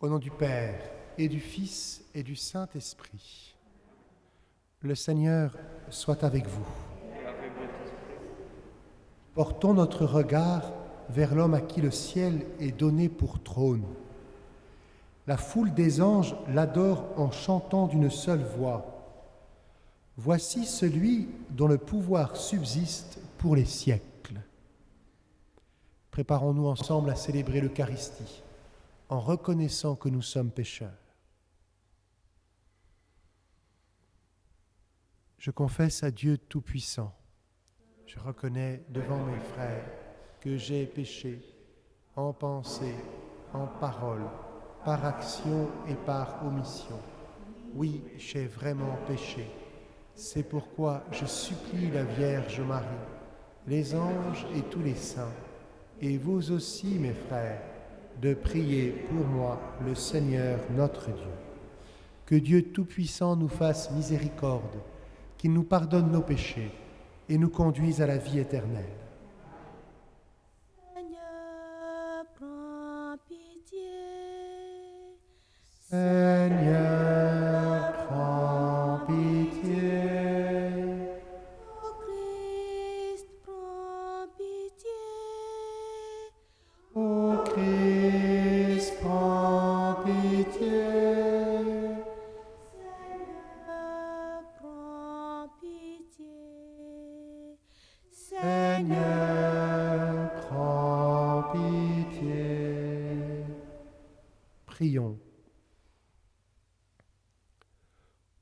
Au nom du Père, et du Fils, et du Saint-Esprit. Le Seigneur soit avec vous. Portons notre regard vers l'homme à qui le ciel est donné pour trône. La foule des anges l'adore en chantant d'une seule voix. Voici celui dont le pouvoir subsiste pour les siècles. Préparons-nous ensemble à célébrer l'Eucharistie en reconnaissant que nous sommes pécheurs. Je confesse à Dieu Tout-Puissant, je reconnais devant mes frères que j'ai péché en pensée, en parole, par action et par omission. Oui, j'ai vraiment péché. C'est pourquoi je supplie la Vierge Marie, les anges et tous les saints, et vous aussi, mes frères, de prier pour moi, le Seigneur notre Dieu. Que Dieu Tout-Puissant nous fasse miséricorde, qu'il nous pardonne nos péchés et nous conduise à la vie éternelle. Seigneur, prends pitié. Seigneur, prends pitié. Ô Christ, prends pitié. Ô Christ, prends pitié. Seigneur, prends pitié. Seigneur, prends pitié. Prions.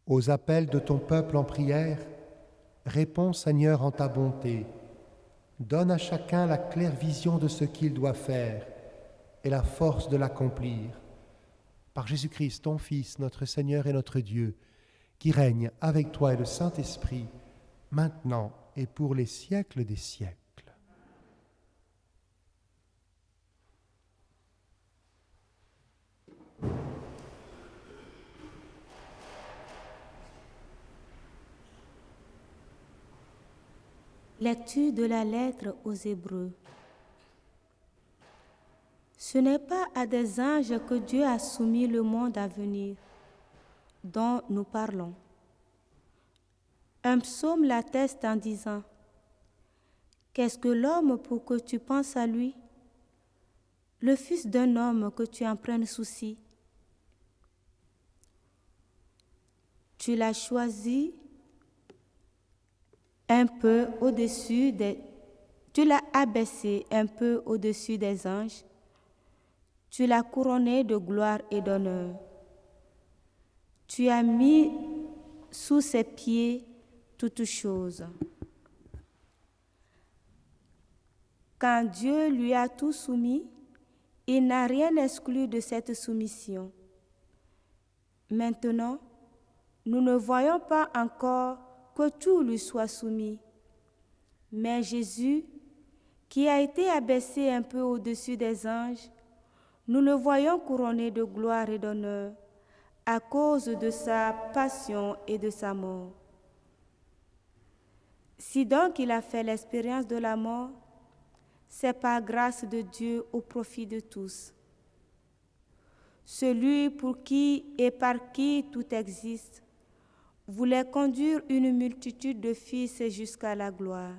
Aux appels de ton peuple en prière, réponds, Seigneur, en ta bonté. Donne à chacun la claire vision de ce qu'il doit faire et la force de l'accomplir. Par Jésus-Christ, ton Fils, notre Seigneur et notre Dieu, qui règne avec toi et le Saint-Esprit, maintenant et pour les siècles des siècles. Lecture de la lettre aux Hébreux. Ce n'est pas à des anges que Dieu a soumis le monde à venir, dont nous parlons. Un psaume l'atteste en disant : qu'est-ce que l'homme pour que tu penses à lui, le fils d'un homme que tu en prennes souci. Tu l'as choisi un peu au-dessus tu l'as abaissé un peu au-dessus des anges, tu l'as couronné de gloire et d'honneur. Tu as mis sous ses pieds toutes choses. Quand Dieu lui a tout soumis, il n'a rien exclu de cette soumission. Maintenant, nous ne voyons pas encore que tout lui soit soumis. Mais Jésus, qui a été abaissé un peu au-dessus des anges, nous le voyons couronné de gloire et d'honneur à cause de sa passion et de sa mort. Si donc il a fait l'expérience de la mort, c'est par grâce de Dieu au profit de tous. Celui pour qui et par qui tout existe voulait conduire une multitude de fils jusqu'à la gloire.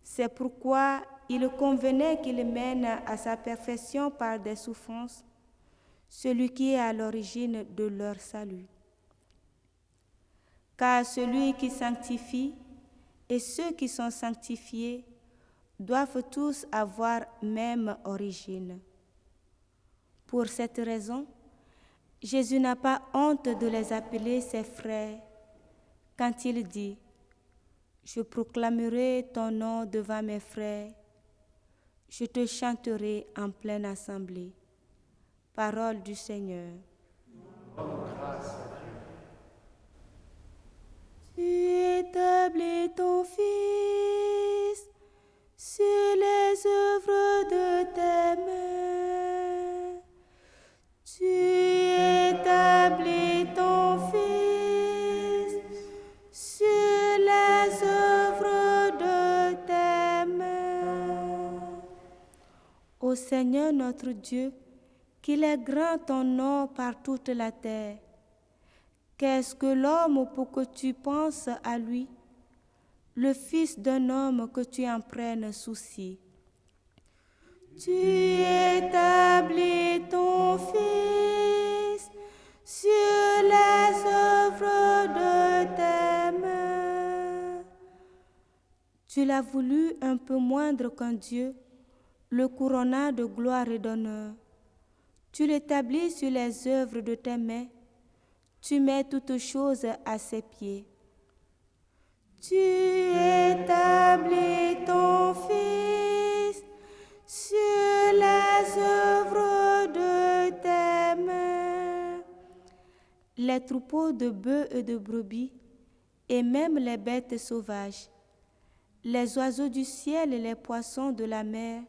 C'est pourquoi il convenait qu'il mène à sa perfection par des souffrances celui qui est à l'origine de leur salut. Car celui qui sanctifie et ceux qui sont sanctifiés doivent tous avoir même origine. Pour cette raison, Jésus n'a pas honte de les appeler ses frères quand il dit : je proclamerai ton nom devant mes frères, je te chanterai en pleine assemblée. Parole du Seigneur. Grâce à Dieu. Tu établis ton Fils sur les œuvres de tes mains. Tu établis ton Fils sur les œuvres de tes mains. Ô Seigneur notre Dieu, qu'il est grand ton nom par toute la terre. Qu'est-ce que l'homme pour que tu penses à lui, le fils d'un homme que tu en prennes souci? Tu établis ton Fils sur les œuvres de tes mains. Tu l'as voulu un peu moindre qu'un Dieu, le couronna de gloire et d'honneur. Tu l'établis sur les œuvres de tes mains. Tu mets toutes choses à ses pieds. Tu établis ton Fils sur les œuvres de tes mains. Les troupeaux de bœufs et de brebis, et même les bêtes sauvages, les oiseaux du ciel et les poissons de la mer,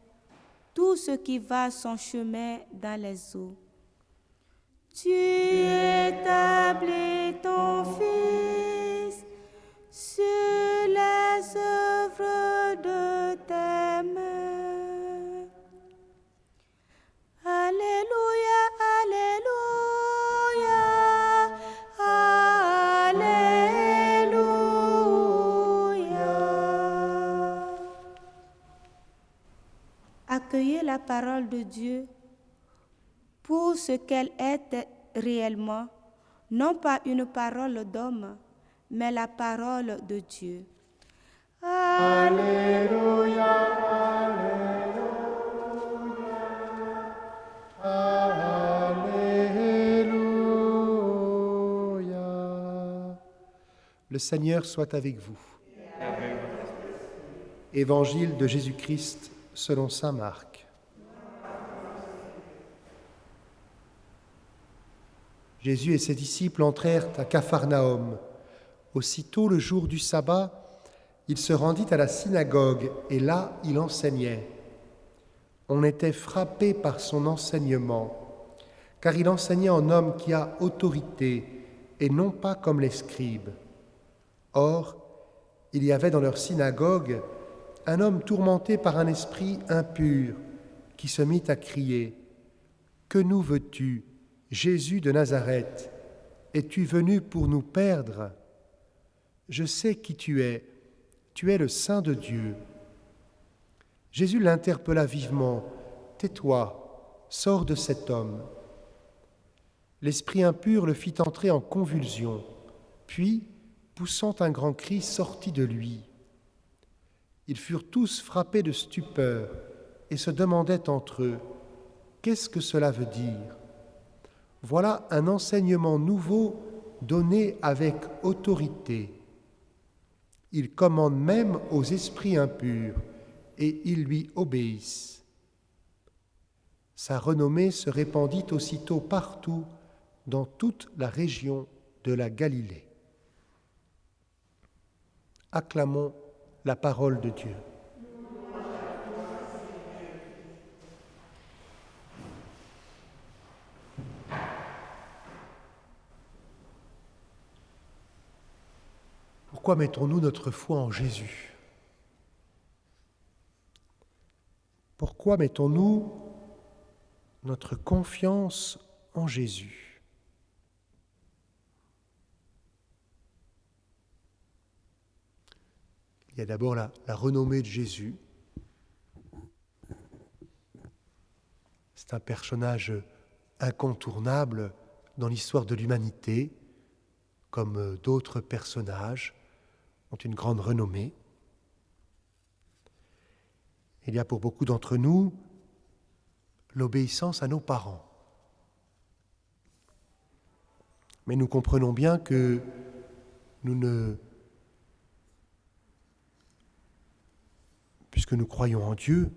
tout ce qui va son chemin dans les eaux. Tu établis ton Fils sur les œuvres de tes mains. Alléluia, Alléluia, Alléluia. Accueillez la parole de Dieu pour ce qu'elle est réellement, non pas une parole d'homme, mais la parole de Dieu. Alléluia, Alléluia. Le Seigneur soit avec vous. Évangile de Jésus-Christ selon saint Marc. Jésus et ses disciples entrèrent à Capharnaüm. Aussitôt le jour du sabbat, il se rendit à la synagogue et là il enseignait. On était frappé par son enseignement, car il enseignait en homme qui a autorité et non pas comme les scribes. Or, il y avait dans leur synagogue un homme tourmenté par un esprit impur qui se mit à crier « Que nous veux-tu, Jésus de Nazareth? Es-tu venu pour nous perdre? Je sais qui tu es le Saint de Dieu. » Jésus l'interpella vivement. « Tais-toi, sors de cet homme. » L'esprit impur le fit entrer en convulsion, puis, poussant un grand cri, sortit de lui. Ils furent tous frappés de stupeur et se demandaient entre eux « Qu'est-ce que cela veut dire ?» Voilà un enseignement nouveau donné avec autorité. Il commande même aux esprits impurs et ils lui obéissent. Sa renommée se répandit aussitôt partout dans toute la région de la Galilée. Acclamons la parole de Dieu. Pourquoi mettons-nous notre foi en Jésus? Pourquoi mettons-nous notre confiance en Jésus? Il y a d'abord la renommée de Jésus. C'est un personnage incontournable dans l'histoire de l'humanité, comme d'autres personnages ont une grande renommée. Il y a pour beaucoup d'entre nous l'obéissance à nos parents. Mais nous comprenons bien que puisque nous croyons en Dieu,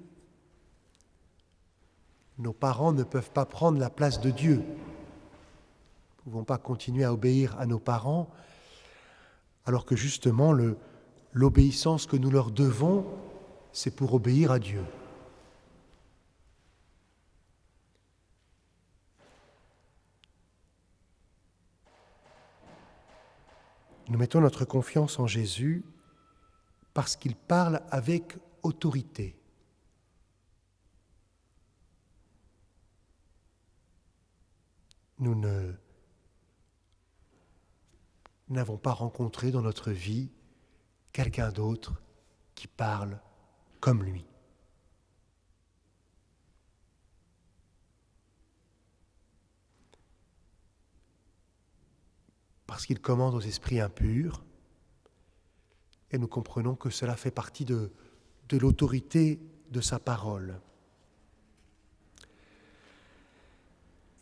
nos parents ne peuvent pas prendre la place de Dieu. Nous ne pouvons pas continuer à obéir à nos parents, alors que justement l'obéissance que nous leur devons, c'est pour obéir à Dieu. Nous mettons notre confiance en Jésus parce qu'il parle avec autorité. nous n'avons pas rencontré dans notre vie quelqu'un d'autre qui parle comme lui. Parce qu'il commande aux esprits impurs, et nous comprenons que cela fait partie de l'autorité de sa parole.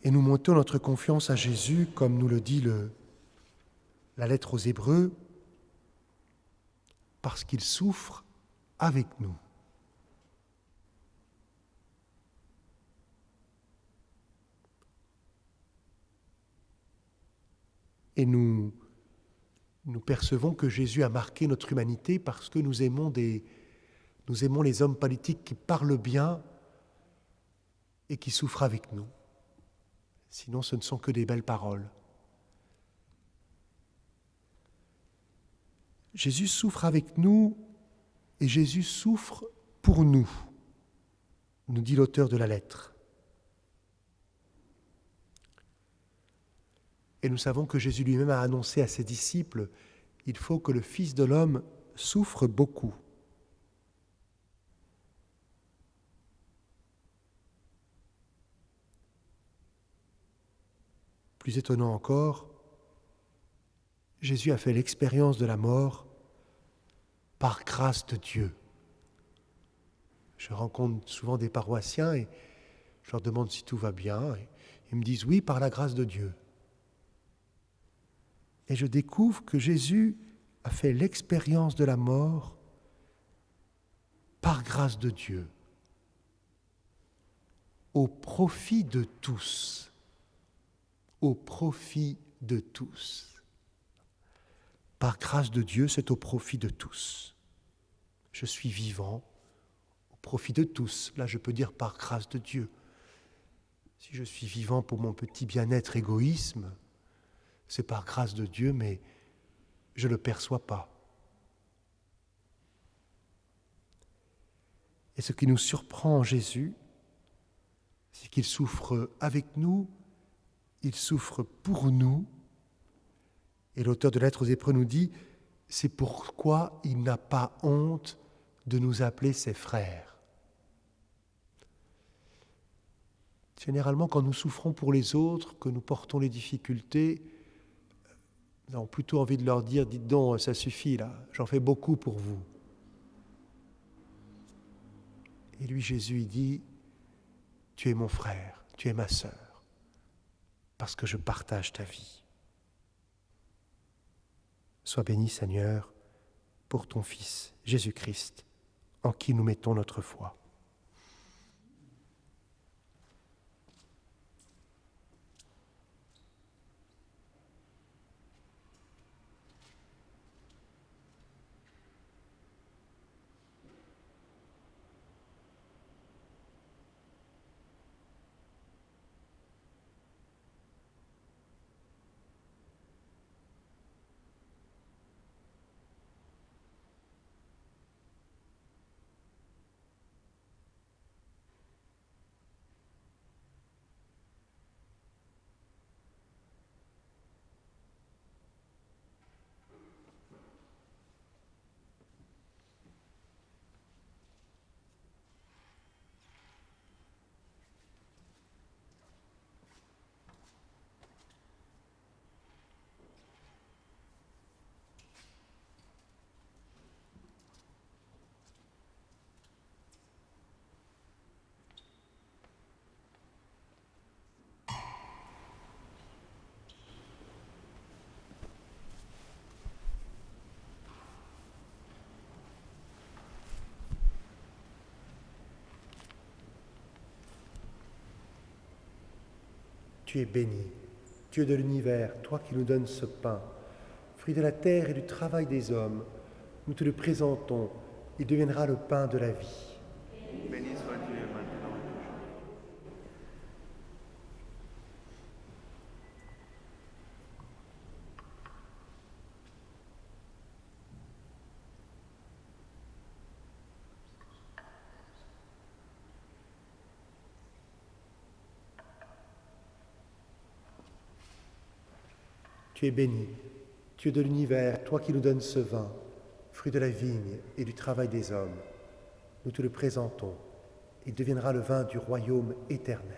Et nous montons notre confiance à Jésus, comme nous le dit la lettre aux Hébreux, parce qu'il souffre avec nous. Et nous percevons que Jésus a marqué notre humanité parce que nous aimons les hommes politiques qui parlent bien et qui souffrent avec nous. Sinon, ce ne sont que des belles paroles. Jésus souffre avec nous et Jésus souffre pour nous, nous dit l'auteur de la lettre. Et nous savons que Jésus lui-même a annoncé à ses disciples, il faut que le Fils de l'homme souffre beaucoup. Plus étonnant encore, Jésus a fait l'expérience de la mort par grâce de Dieu. Je rencontre souvent des paroissiens et je leur demande si tout va bien. Et ils me disent oui, par la grâce de Dieu. Et je découvre que Jésus a fait l'expérience de la mort par grâce de Dieu, au profit de tous. Au profit de tous. Par grâce de Dieu, c'est au profit de tous. Je suis vivant au profit de tous. Là, je peux dire par grâce de Dieu. Si je suis vivant pour mon petit bien-être égoïsme, c'est par grâce de Dieu, mais je ne le perçois pas. Et ce qui nous surprend en Jésus, c'est qu'il souffre avec nous, il souffre pour nous. Et l'auteur de Lettres aux Hébreux nous dit, c'est pourquoi il n'a pas honte de nous appeler ses frères. Généralement, quand nous souffrons pour les autres, que nous portons les difficultés, nous avons plutôt envie de leur dire, dites donc, ça suffit là, j'en fais beaucoup pour vous. Et lui, Jésus, il dit, tu es mon frère, tu es ma sœur, parce que je partage ta vie. Sois béni, Seigneur, pour ton Fils, Jésus-Christ, en qui nous mettons notre foi. Tu es béni, Dieu de l'univers, toi qui nous donnes ce pain, fruit de la terre et du travail des hommes. Nous te le présentons, il deviendra le pain de la vie. Béni soit Dieu maintenant et toujours. Tu es béni, Dieu de l'univers, toi qui nous donnes ce vin, fruit de la vigne et du travail des hommes. Nous te le présentons. Il deviendra le vin du royaume éternel.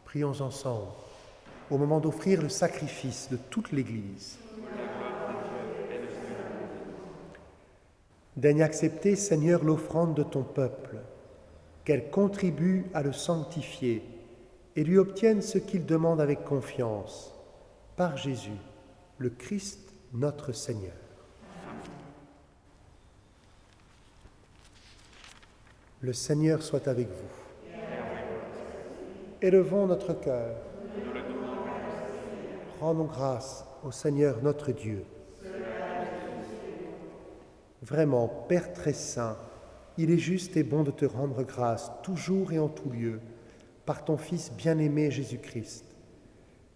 Prions ensemble au moment d'offrir le sacrifice de toute l'Église. Daigne accepter, Seigneur, l'offrande de ton peuple, qu'elle contribue à le sanctifier et lui obtienne ce qu'il demande avec confiance, par Jésus, le Christ, notre Seigneur. Le Seigneur soit avec vous. Élevons notre cœur. Rendons grâce au Seigneur notre Dieu. Vraiment, Père très saint, il est juste et bon de te rendre grâce toujours et en tout lieu par ton Fils bien-aimé Jésus-Christ,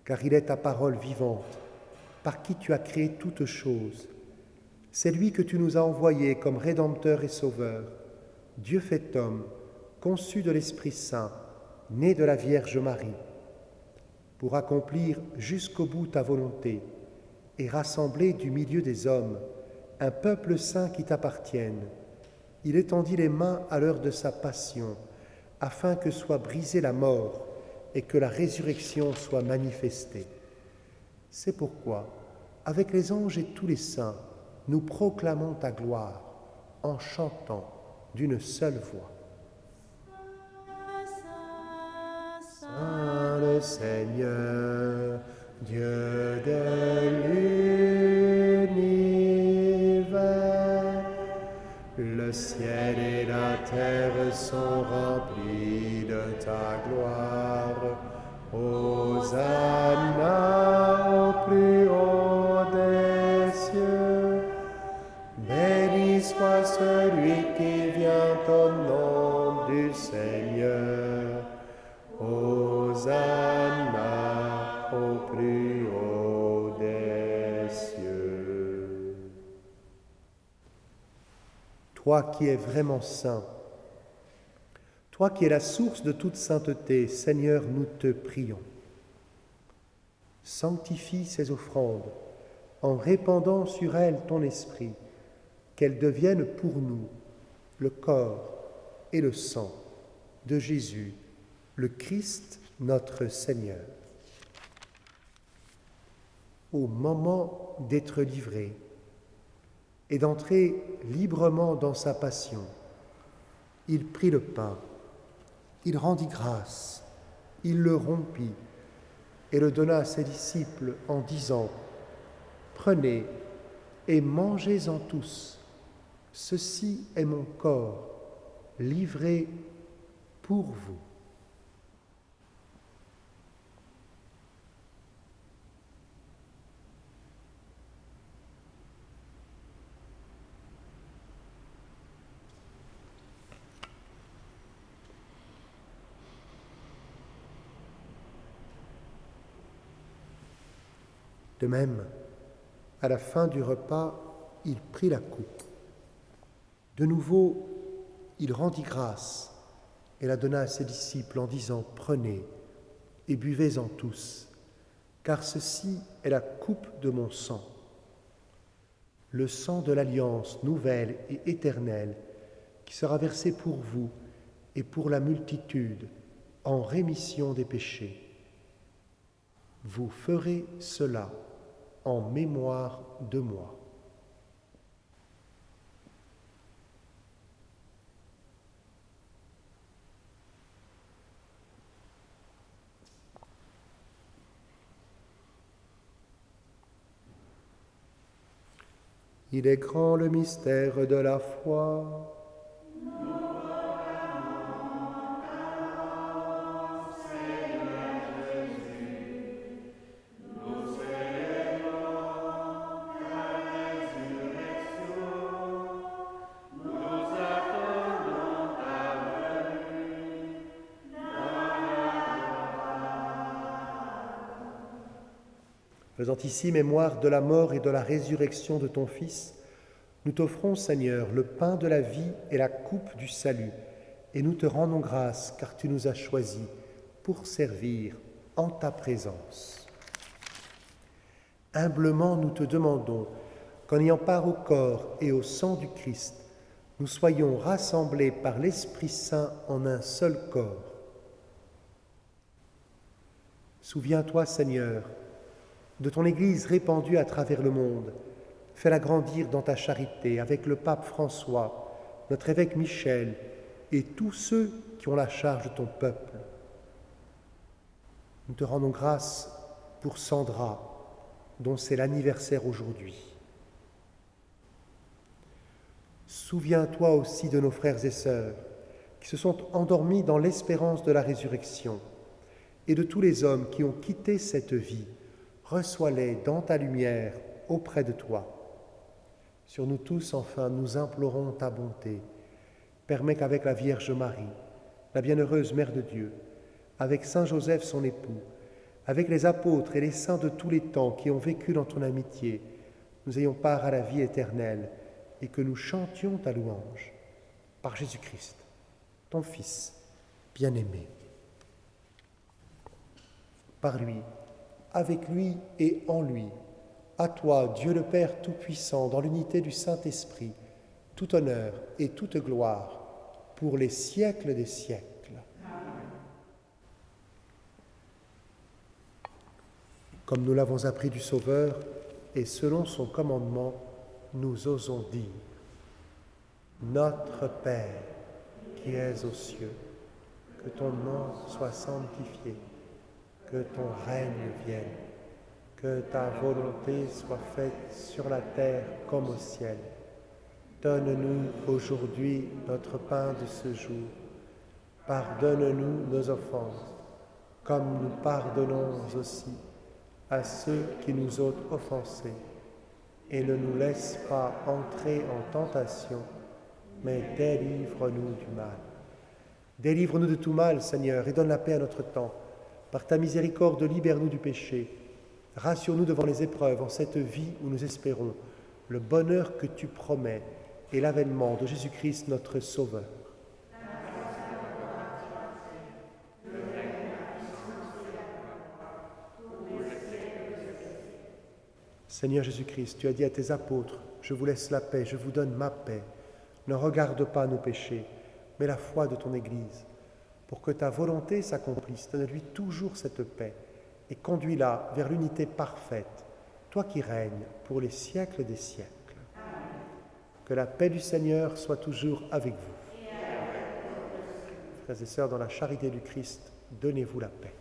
car il est ta parole vivante, par qui tu as créé toutes choses. C'est lui que tu nous as envoyé comme Rédempteur et Sauveur, Dieu fait homme, conçu de l'Esprit Saint, né de la Vierge Marie, pour accomplir jusqu'au bout ta volonté et rassembler du milieu des hommes un peuple saint qui t'appartienne. Il étendit les mains à l'heure de sa passion, afin que soit brisée la mort et que la résurrection soit manifestée. C'est pourquoi, avec les anges et tous les saints, nous proclamons ta gloire en chantant d'une seule voix. Saint le Seigneur, Dieu de l'univers, le ciel et la terre sont remplis de ta gloire. Hosanna au plus haut des cieux. Béni soit celui qui vient au nom du Seigneur. Hosanna au plus haut des cieux. Toi qui es vraiment saint, toi qui es la source de toute sainteté, Seigneur, nous te prions. Sanctifie ces offrandes en répandant sur elles ton esprit, qu'elles deviennent pour nous le corps et le sang de Jésus, le Christ, notre Seigneur. Au moment d'être livré et d'entrer librement dans sa passion, il prit le pain, il rendit grâce, il le rompit et le donna à ses disciples en disant : « Prenez et mangez-en tous, ceci est mon corps, livré pour vous. » De même, à la fin du repas, il prit la coupe. De nouveau, il rendit grâce et la donna à ses disciples en disant : « Prenez et buvez-en tous, car ceci est la coupe de mon sang, le sang de l'alliance nouvelle et éternelle qui sera versé pour vous et pour la multitude en rémission des péchés. Vous ferez cela en mémoire de moi. » Il est grand le mystère de la foi. Faisant ici mémoire de la mort et de la résurrection de ton Fils, nous t'offrons, Seigneur, le pain de la vie et la coupe du salut, et nous te rendons grâce car tu nous as choisis pour servir en ta présence. Humblement, nous te demandons qu'en ayant part au corps et au sang du Christ, nous soyons rassemblés par l'Esprit Saint en un seul corps. Souviens-toi, Seigneur, de ton Église répandue à travers le monde. Fais-la grandir dans ta charité avec le pape François, notre évêque Michel et tous ceux qui ont la charge de ton peuple. Nous te rendons grâce pour Sandra, dont c'est l'anniversaire aujourd'hui. Souviens-toi aussi de nos frères et sœurs qui se sont endormis dans l'espérance de la résurrection et de tous les hommes qui ont quitté cette vie. Reçois-les dans ta lumière auprès de toi. Sur nous tous, enfin, nous implorons ta bonté. Permets qu'avec la Vierge Marie, la bienheureuse Mère de Dieu, avec Saint Joseph son époux, avec les apôtres et les saints de tous les temps qui ont vécu dans ton amitié, nous ayons part à la vie éternelle et que nous chantions ta louange. Par Jésus-Christ, ton Fils bien-aimé. Par lui, avec lui et en lui, à toi, Dieu le Père Tout-Puissant, dans l'unité du Saint-Esprit, tout honneur et toute gloire pour les siècles des siècles. Comme nous l'avons appris du Sauveur, et selon son commandement, nous osons dire: Notre Père, qui es aux cieux, que ton nom soit sanctifié, que ton règne vienne, que ta volonté soit faite sur la terre comme au ciel. Donne-nous aujourd'hui notre pain de ce jour. Pardonne-nous nos offenses, comme nous pardonnons aussi à ceux qui nous ont offensés. Et ne nous laisse pas entrer en tentation, mais délivre-nous du mal. Délivre-nous de tout mal, Seigneur, et donne la paix à notre temps. Par ta miséricorde, libère-nous du péché. Rassure-nous devant les épreuves en cette vie où nous espérons le bonheur que tu promets et l'avènement de Jésus-Christ notre Sauveur. Seigneur Jésus-Christ, tu as dit à tes apôtres: je vous laisse la paix, je vous donne ma paix. Ne regarde pas nos péchés, mais la foi de ton Église. Pour que ta volonté s'accomplisse, donne-lui toujours cette paix et conduis-la vers l'unité parfaite, toi qui règnes pour les siècles des siècles. Que la paix du Seigneur soit toujours avec vous. Frères et sœurs, dans la charité du Christ, donnez-vous la paix.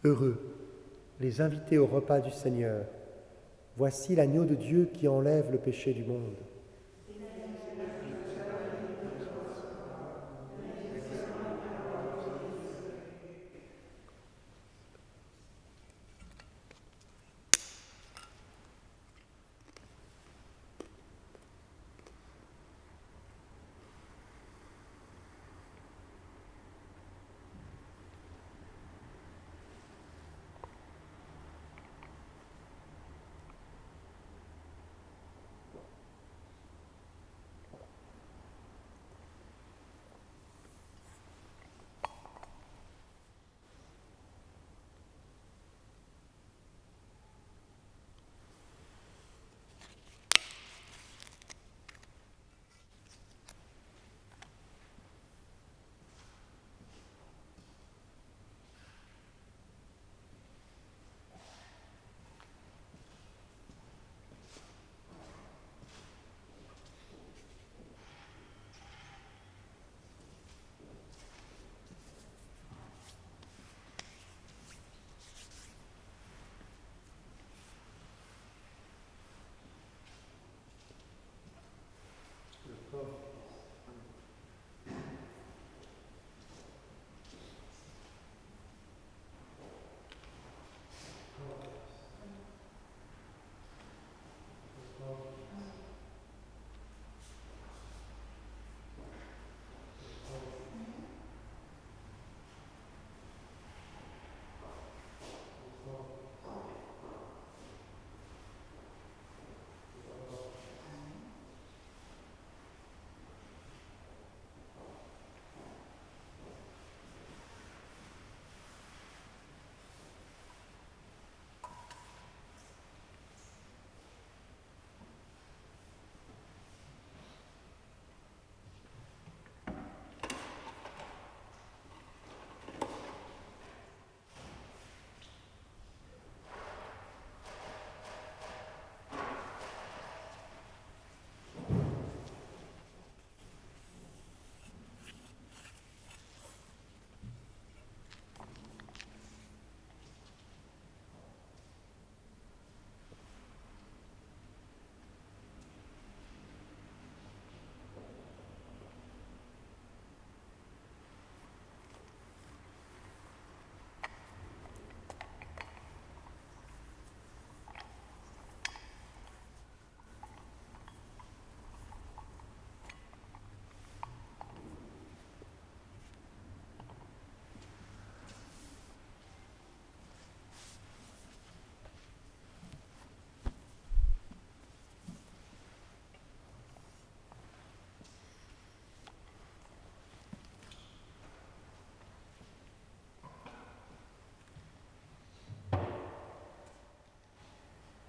Heureux les invités au repas du Seigneur. Voici l'agneau de Dieu qui enlève le péché du monde.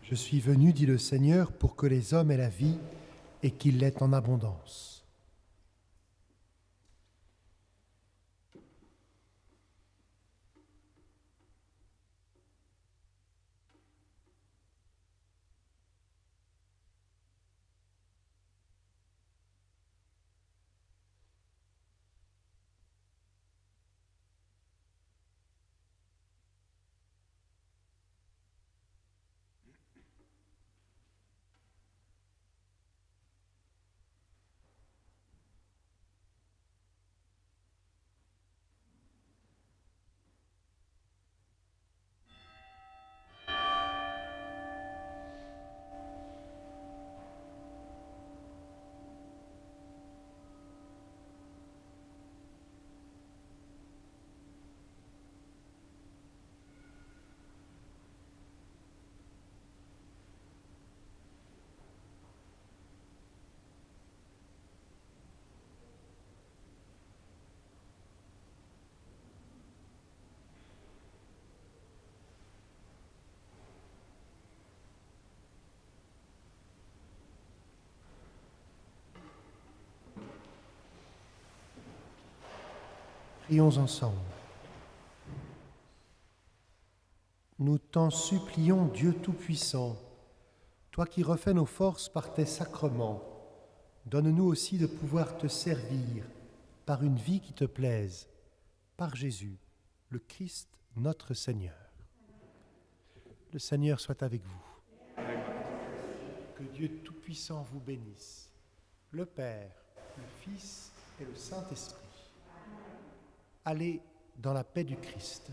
Je suis venu, dit le Seigneur, pour que les hommes aient la vie et qu'ils l'aient en abondance. Prions ensemble. Nous t'en supplions, Dieu Tout-Puissant, toi qui refais nos forces par tes sacrements, donne-nous aussi de pouvoir te servir par une vie qui te plaise, par Jésus, le Christ, notre Seigneur. Le Seigneur soit avec vous. Que Dieu Tout-Puissant vous bénisse, le Père, le Fils et le Saint-Esprit. Allez dans la paix du Christ.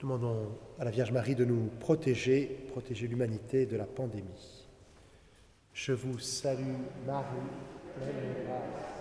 Demandons à la Vierge Marie de nous protéger l'humanité de la pandémie. Je vous salue, Marie, pleine de grâce.